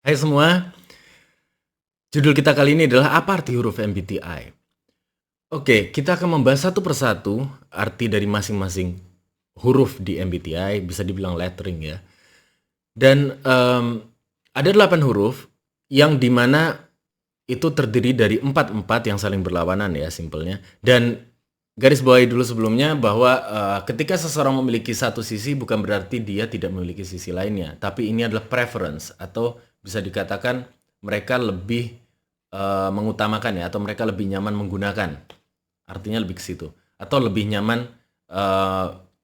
Hai semua, judul kita kali ini adalah apa arti huruf MBTI? Oke, kita akan membahas satu persatu arti dari masing-masing huruf di MBTI, bisa dibilang lettering ya. Dan ada 8 huruf yang dimana itu terdiri dari empat yang saling berlawanan ya simpelnya. Dan garis bawahi dulu sebelumnya bahwa ketika seseorang memiliki satu sisi bukan berarti dia tidak memiliki sisi lainnya. Tapi ini adalah preference atau bisa dikatakan mereka lebih mengutamakan ya atau mereka lebih nyaman menggunakan. Artinya lebih ke situ. Atau lebih nyaman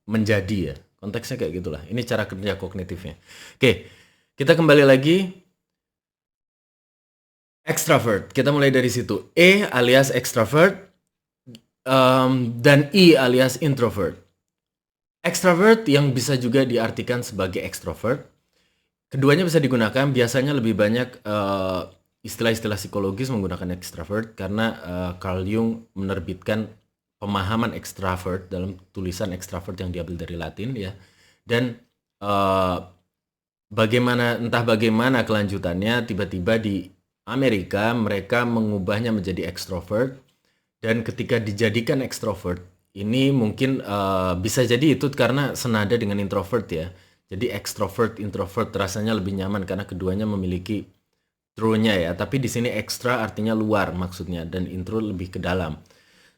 menjadi ya. Konteksnya kayak gitulah. Ini cara kerja kognitifnya. Oke, kita kembali lagi. Extrovert, kita mulai dari situ. E alias extrovert, dan I alias introvert. Extrovert yang bisa juga diartikan sebagai extrovert. Keduanya bisa digunakan, biasanya lebih banyak istilah-istilah psikologis menggunakan extrovert karena Carl Jung menerbitkan pemahaman extrovert dalam tulisan extrovert yang diambil dari Latin ya. Dan entah bagaimana kelanjutannya, tiba-tiba di Amerika mereka mengubahnya menjadi extrovert, dan ketika dijadikan extrovert ini mungkin bisa jadi itu karena senada dengan introvert ya. Jadi extrovert introvert rasanya lebih nyaman karena keduanya memiliki true-nya ya. Tapi di sini extra artinya luar maksudnya dan intro lebih ke dalam.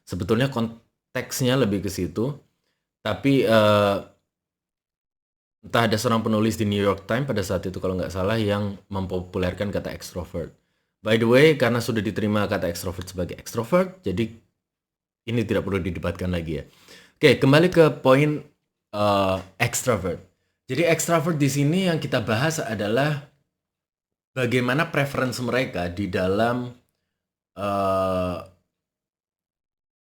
Sebetulnya konteksnya lebih ke situ. Tapi entah ada seorang penulis di New York Times pada saat itu kalau nggak salah yang mempopulerkan kata extrovert. By the way, karena sudah diterima kata extrovert sebagai extrovert, jadi ini tidak perlu didebatkan lagi ya. Oke, kembali ke poin extrovert. Jadi extrovert di sini yang kita bahas adalah bagaimana preference mereka di dalam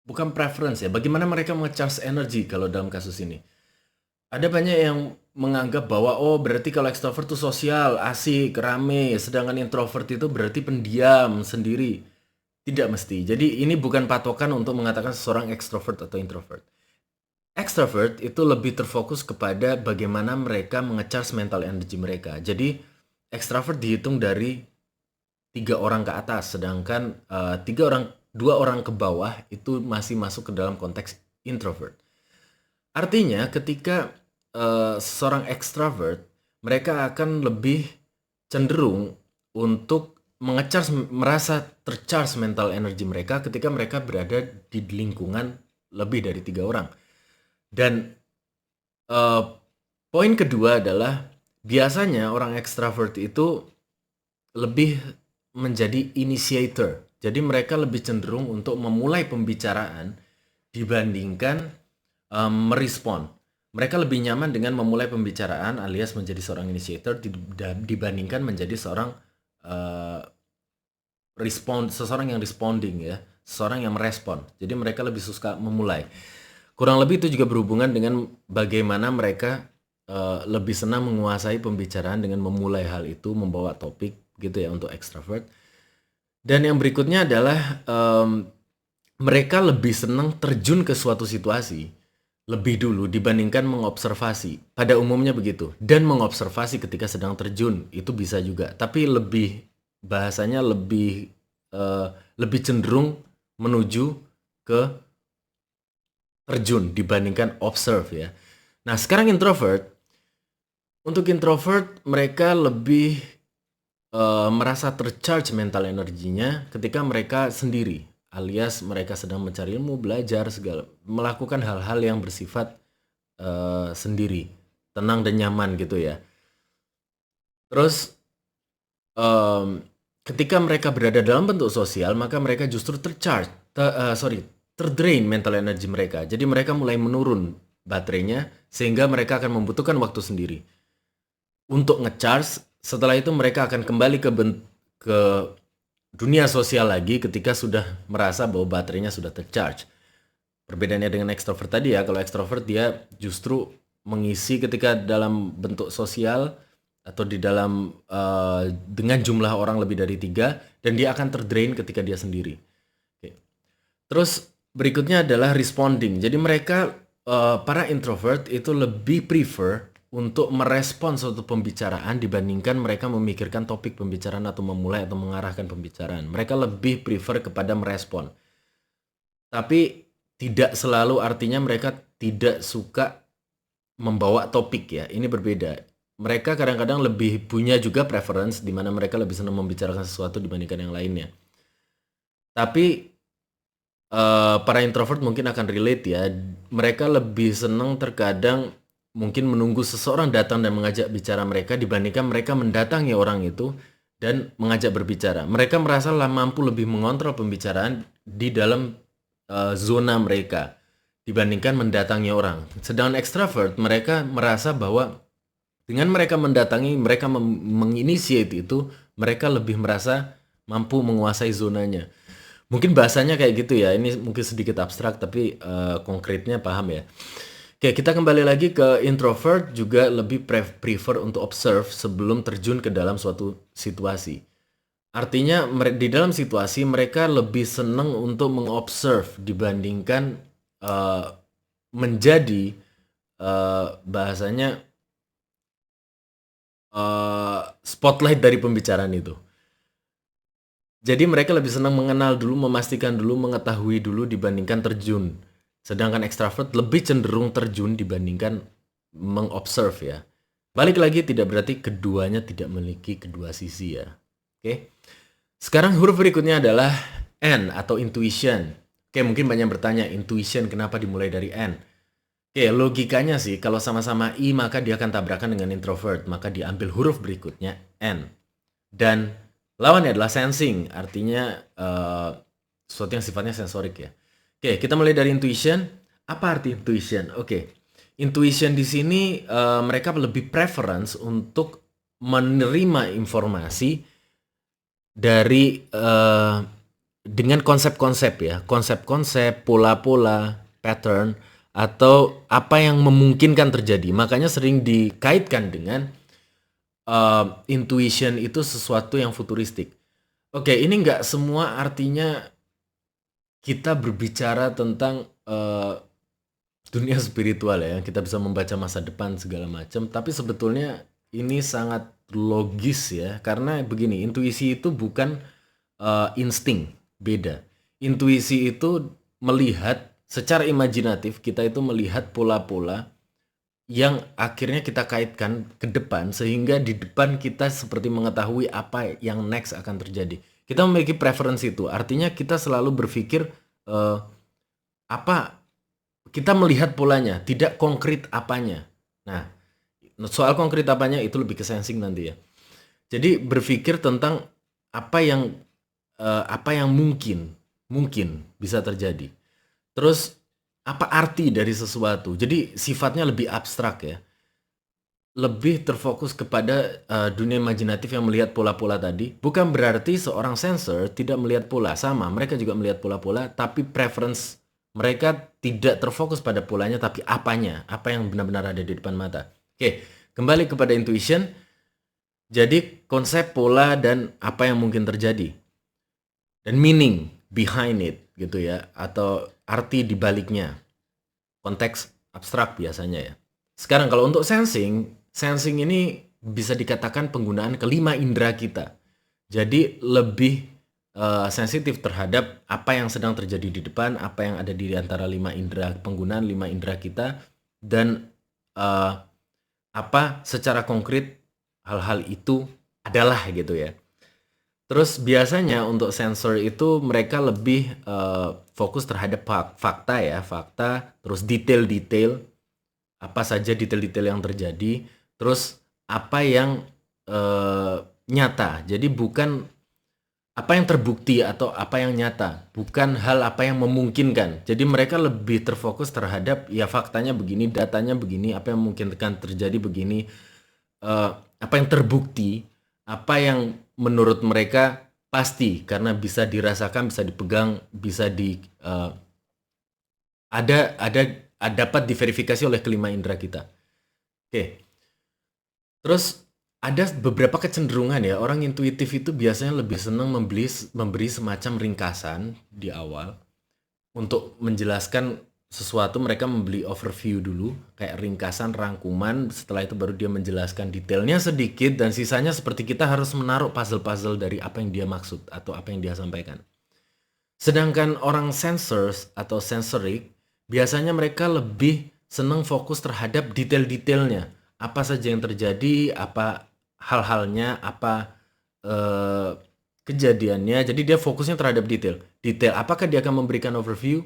bukan preference ya, bagaimana mereka mengecharge energi kalau dalam kasus ini. Ada banyak yang menganggap bahwa oh berarti kalau extrovert itu sosial, asik, rame, sedangkan introvert itu berarti pendiam, sendiri. Tidak mesti. Jadi ini bukan patokan untuk mengatakan seseorang extrovert atau introvert. Extrovert itu lebih terfokus kepada bagaimana mereka mengecharge mental energy mereka. Jadi extrovert dihitung dari 3 orang ke atas, sedangkan 2 orang ke bawah itu masih masuk ke dalam konteks introvert. Artinya ketika seorang extrovert, mereka akan lebih cenderung untuk merasa tercharge mental energy mereka ketika mereka berada di lingkungan lebih dari 3 orang. Dan poin kedua adalah biasanya orang extrovert itu lebih menjadi initiator. Jadi mereka lebih cenderung untuk memulai pembicaraan dibandingkan merespon. Mereka lebih nyaman dengan memulai pembicaraan alias menjadi seorang initiator dibandingkan menjadi seorang seseorang yang responding ya, seseorang yang merespon. Jadi mereka lebih suka memulai. Kurang lebih itu juga berhubungan dengan bagaimana mereka lebih senang menguasai pembicaraan dengan memulai hal itu, membawa topik gitu ya untuk extrovert. Dan yang berikutnya adalah mereka lebih senang terjun ke suatu situasi lebih dulu dibandingkan mengobservasi. Pada umumnya begitu. Dan mengobservasi ketika sedang terjun itu bisa juga. Tapi bahasanya lebih cenderung menuju ke terjun dibandingkan observe ya. Nah sekarang introvert. Untuk introvert mereka lebih merasa tercharge mental energinya ketika mereka sendiri, alias mereka sedang mencari ilmu, belajar, melakukan hal-hal yang bersifat sendiri, tenang dan nyaman gitu ya. Terus ketika mereka berada dalam bentuk sosial, maka mereka justru terdrain mental energi mereka. Jadi mereka mulai menurun baterainya sehingga mereka akan membutuhkan waktu sendiri untuk ngecharge. Setelah itu mereka akan kembali ke dunia sosial lagi ketika sudah merasa bahwa baterainya sudah tercharge. Perbedaannya dengan extrovert tadi ya, kalau extrovert dia justru mengisi ketika dalam bentuk sosial atau di dalam dengan jumlah orang lebih dari 3, dan dia akan terdrain ketika dia sendiri. Oke. Terus berikutnya adalah responding. Jadi mereka para introvert itu lebih prefer untuk merespon suatu pembicaraan dibandingkan mereka memikirkan topik pembicaraan atau memulai atau mengarahkan pembicaraan. Mereka lebih prefer kepada merespon. Tapi tidak selalu artinya mereka tidak suka membawa topik ya. Ini berbeda. Mereka kadang-kadang lebih punya juga preference di mana mereka lebih senang membicarakan sesuatu dibandingkan yang lainnya. Tapi para introvert mungkin akan relate ya. Mereka lebih senang terkadang mungkin menunggu seseorang datang dan mengajak bicara mereka dibandingkan mereka mendatangi orang itu dan mengajak berbicara. Mereka merasa mampu lebih mengontrol pembicaraan di dalam zona mereka dibandingkan mendatangi orang. Sedangkan extrovert mereka merasa bahwa dengan mereka mendatangi, mereka menginitiate itu, mereka lebih merasa mampu menguasai zonanya. Mungkin bahasanya kayak gitu ya. Ini mungkin sedikit abstrak tapi konkretnya paham ya. Oke, kita kembali lagi ke introvert juga lebih prefer untuk observe sebelum terjun ke dalam suatu situasi. Artinya di dalam situasi mereka lebih senang untuk mengobserve dibandingkan menjadi bahasanya spotlight dari pembicaraan itu. Jadi mereka lebih senang mengenal dulu, memastikan dulu, mengetahui dulu dibandingkan terjun. Sedangkan ekstrovert lebih cenderung terjun dibandingkan mengobserve ya. Balik lagi tidak berarti keduanya tidak memiliki kedua sisi ya. Oke. Sekarang huruf berikutnya adalah N atau intuition. Oke, mungkin banyak yang bertanya, intuition kenapa dimulai dari N? Oke, logikanya sih kalau sama-sama I maka dia akan tabrakan dengan introvert, maka diambil huruf berikutnya N. Dan lawannya adalah sensing, artinya sesuatu yang sifatnya sensorik ya. Oke, kita mulai dari intuition. Apa arti intuition? Oke, intuition di sini mereka lebih preference untuk menerima informasi dari dengan konsep-konsep ya, konsep-konsep, pola-pola, pattern, atau apa yang memungkinkan terjadi. Makanya sering dikaitkan dengan intuition itu sesuatu yang futuristik. Oke, ini nggak semua artinya kita berbicara tentang dunia spiritual ya, kita bisa membaca masa depan segala macam, tapi sebetulnya ini sangat logis ya, karena begini, intuisi itu bukan insting, beda. Intuisi itu melihat secara imajinatif, kita itu melihat pola-pola yang akhirnya kita kaitkan ke depan sehingga di depan kita seperti mengetahui apa yang next akan terjadi. Kita memiliki preferensi itu, artinya kita selalu berpikir apa kita melihat polanya, tidak konkret apanya. Nah, soal konkret apanya itu lebih ke sensing nanti ya. Jadi berpikir tentang apa yang mungkin bisa terjadi. Terus apa arti dari sesuatu? Jadi sifatnya lebih abstrak ya. Lebih terfokus kepada dunia imajinatif yang melihat pola-pola tadi. Bukan berarti seorang sensor tidak melihat pola, sama. Mereka juga melihat pola-pola, tapi preference mereka tidak terfokus pada polanya, tapi apanya, apa yang benar-benar ada di depan mata. Oke, kembali kepada intuition. Jadi konsep pola dan apa yang mungkin terjadi. Dan meaning behind it gitu ya, atau arti di baliknya. Konteks abstrak biasanya ya. Sekarang kalau untuk sensing ini bisa dikatakan penggunaan kelima indera kita. Jadi lebih sensitif terhadap apa yang sedang terjadi di depan, apa yang ada di antara penggunaan lima indera kita, dan apa secara konkret hal-hal itu adalah gitu ya. Terus biasanya untuk sensor itu mereka lebih fokus terhadap fakta ya, fakta, terus detail-detail, apa saja detail-detail yang terjadi, terus apa yang nyata. Jadi bukan apa yang terbukti atau apa yang nyata, bukan hal apa yang memungkinkan. Jadi mereka lebih terfokus terhadap ya faktanya begini, datanya begini, apa yang memungkinkan terjadi begini, apa yang terbukti, apa yang menurut mereka pasti karena bisa dirasakan, bisa dipegang, bisa dapat diverifikasi oleh kelima indera kita. Oke. Terus ada beberapa kecenderungan ya, orang intuitif itu biasanya lebih senang memberi semacam ringkasan di awal untuk menjelaskan sesuatu mereka membeli overview dulu, kayak ringkasan, rangkuman, setelah itu baru dia menjelaskan detailnya sedikit, dan sisanya seperti kita harus menaruh puzzle-puzzle dari apa yang dia maksud atau apa yang dia sampaikan. Sedangkan orang sensors atau sensorik, biasanya mereka lebih senang fokus terhadap detail-detailnya. Apa saja yang terjadi, apa hal-halnya, apa kejadiannya. Jadi dia fokusnya terhadap detail. Detail, apakah dia akan memberikan overview?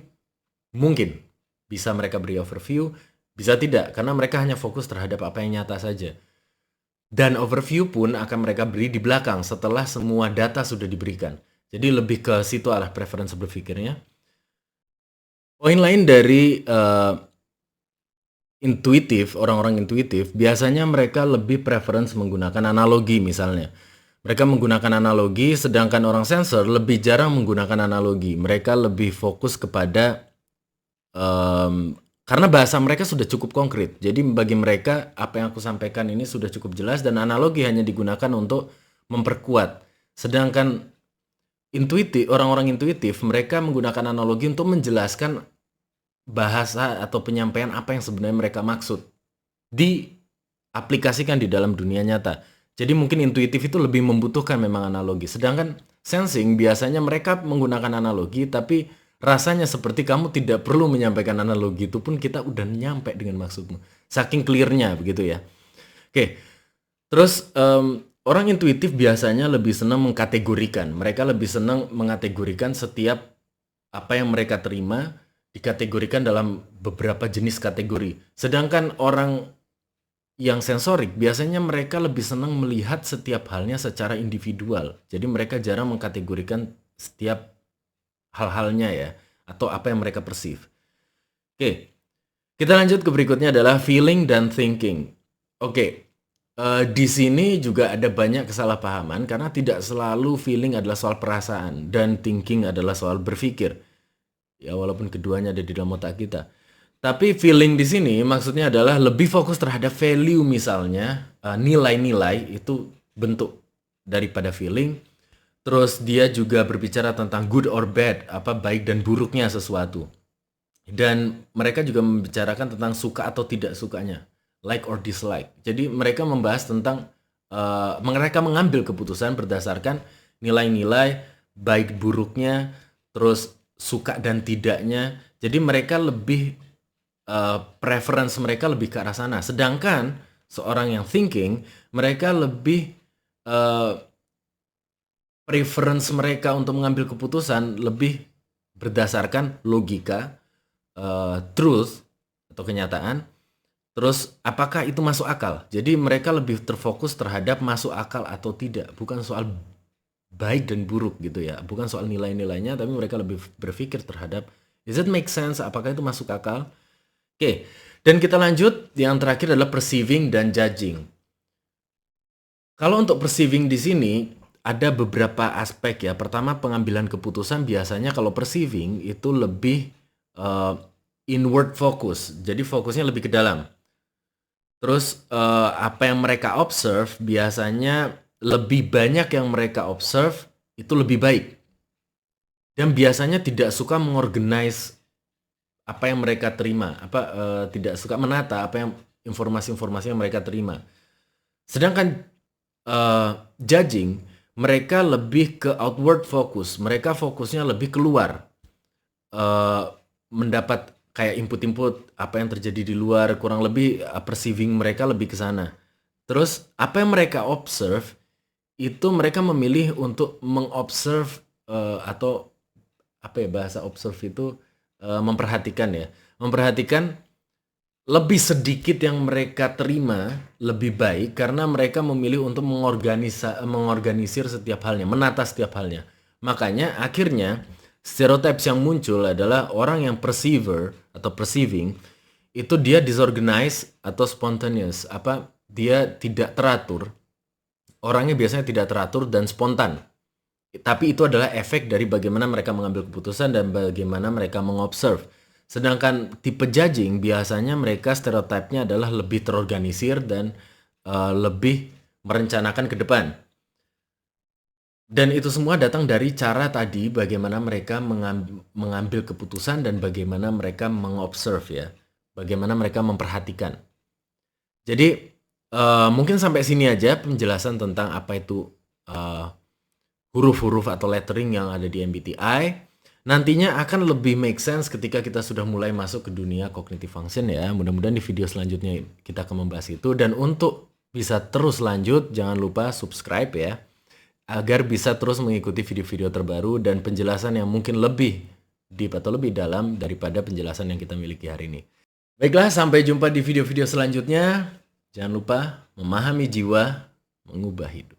Mungkin bisa mereka beri overview, bisa tidak, karena mereka hanya fokus terhadap apa yang nyata saja. Dan overview pun akan mereka beri di belakang setelah semua data sudah diberikan. Jadi lebih ke situ arah preferensi berpikirnya. Poin lain dari intuitif, orang-orang intuitif, biasanya mereka lebih preference menggunakan analogi misalnya. Mereka menggunakan analogi, sedangkan orang sensor lebih jarang menggunakan analogi. Mereka lebih fokus kepada karena bahasa mereka sudah cukup konkret. Jadi bagi mereka apa yang aku sampaikan ini sudah cukup jelas dan analogi hanya digunakan untuk memperkuat. Sedangkan intuitif, orang-orang intuitif mereka menggunakan analogi untuk menjelaskan bahasa atau penyampaian apa yang sebenarnya mereka maksud. Diaplikasikan di dalam dunia nyata. Jadi mungkin intuitif itu lebih membutuhkan memang analogi. Sedangkan sensing biasanya mereka menggunakan analogi tapi rasanya seperti kamu tidak perlu menyampaikan analogi, itu pun kita udah nyampe dengan maksudmu. Saking clearnya begitu ya. Oke. Terus orang intuitif biasanya lebih senang mengkategorikan. Mereka lebih senang mengategorikan setiap apa yang mereka terima dikategorikan dalam beberapa jenis kategori. Sedangkan orang yang sensorik biasanya mereka lebih senang melihat setiap halnya secara individual. Jadi mereka jarang mengkategorikan setiap hal-halnya ya, atau apa yang mereka perceive. Oke, kita lanjut ke berikutnya adalah feeling dan thinking. Oke, di sini juga ada banyak kesalahpahaman karena tidak selalu feeling adalah soal perasaan dan thinking adalah soal berpikir. Ya, walaupun keduanya ada di dalam otak kita. Tapi feeling di sini maksudnya adalah lebih fokus terhadap value misalnya, nilai-nilai itu bentuk daripada feeling. Terus dia juga berbicara tentang good or bad, apa baik dan buruknya sesuatu. Dan mereka juga membicarakan tentang suka atau tidak sukanya, like or dislike. Jadi mereka membahas tentang mereka mengambil keputusan berdasarkan nilai-nilai baik buruknya, terus suka dan tidaknya. Jadi mereka lebih preference mereka lebih ke arah sana. Sedangkan seorang yang thinking, mereka lebih preference mereka untuk mengambil keputusan lebih berdasarkan logika, truth atau kenyataan, terus apakah itu masuk akal. Jadi mereka lebih terfokus terhadap masuk akal atau tidak, bukan soal baik dan buruk gitu ya, bukan soal nilai-nilainya, tapi mereka lebih berpikir terhadap does it make sense, apakah itu masuk akal. Oke, dan kita lanjut, yang terakhir adalah perceiving dan judging. Kalau untuk perceiving di sini ada beberapa aspek ya. Pertama, pengambilan keputusan biasanya kalau perceiving itu lebih inward focus. Jadi fokusnya lebih ke dalam. Terus apa yang mereka observe biasanya lebih banyak yang mereka observe itu lebih baik. Dan biasanya tidak suka mengorganize apa yang mereka terima, tidak suka menata apa yang informasi-informasi yang mereka terima. Sedangkan judging mereka lebih ke outward focus, mereka fokusnya lebih keluar, mendapat kayak input-input apa yang terjadi di luar, kurang lebih perceiving mereka lebih ke sana. Terus apa yang mereka observe itu mereka memilih untuk mengobserve atau apa ya bahasa observe itu memperhatikan ya, memperhatikan lebih sedikit yang mereka terima lebih baik karena mereka memilih untuk mengorganisir setiap halnya, menata setiap halnya. Makanya akhirnya stereotypes yang muncul adalah orang yang perceiver atau perceiving itu dia disorganized atau spontaneous, dia tidak teratur. Orangnya biasanya tidak teratur dan spontan. Tapi itu adalah efek dari bagaimana mereka mengambil keputusan dan bagaimana mereka mengobserve. Sedangkan tipe judging biasanya mereka stereotipnya adalah lebih terorganisir dan lebih merencanakan ke depan. Dan itu semua datang dari cara tadi bagaimana mereka mengambil keputusan dan bagaimana mereka mengobserve ya. Bagaimana mereka memperhatikan. Jadi mungkin sampai sini aja penjelasan tentang apa itu huruf-huruf atau lettering yang ada di MBTI. Nantinya akan lebih make sense ketika kita sudah mulai masuk ke dunia cognitive function ya. Mudah-mudahan di video selanjutnya kita akan membahas itu. Dan untuk bisa terus lanjut, jangan lupa subscribe ya. Agar bisa terus mengikuti video-video terbaru dan penjelasan yang mungkin lebih deep atau lebih dalam daripada penjelasan yang kita miliki hari ini. Baiklah, sampai jumpa di video-video selanjutnya. Jangan lupa memahami jiwa, mengubah hidup.